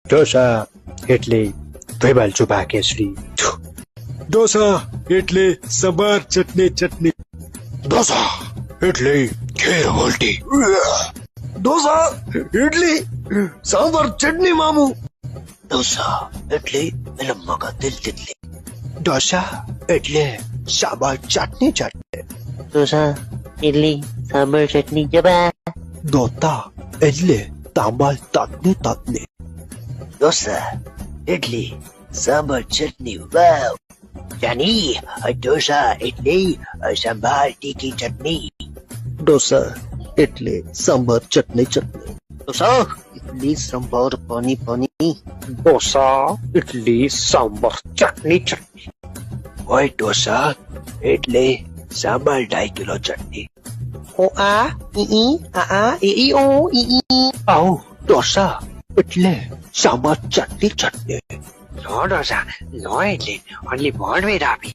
ઢોસા એટલે ભેબાલ ચોભા કેસરી. ઢોસા એટલે સંભાર ચટણી ચટણી. ઢોસા એટલે ઘેર વોલ્ટી. ઢોસા એટલે સાંભાર ચટણી મામુ. ઢોસા એટલે રમવા દિલ તિતલી. ઢોસા એટલે સાંભાર ચટણી ચટણી. ઢોસા ઇડલી સાંભાર ચટણી જબા. દોતા એટલે તાંબાલ તાતને તાતને. ઢોસા ઇડલી સાંભાર ચટણી વાવ. જાની ઢોસા ઇડલી સાંભાર તીખી ચટણી. ઢોસા એટલે સાંભાર ચટણી ચટણી. ઢોસા ઇડલી સાંભાર પાણી પાણી. ઢોસા ઇડલી સાંભાર ચટણી ચટણી. ઓય ઢોસા એટલે સાંભાર 2.5 કિલો ચટણી. ઓ આ ઈ આ ઈ ઓ ઈ. આવો ઢોસા એટલે સાંભાર ચટણી ચટણી. નો ઢોસા નો એટલે ઓનલી 1 way આપી.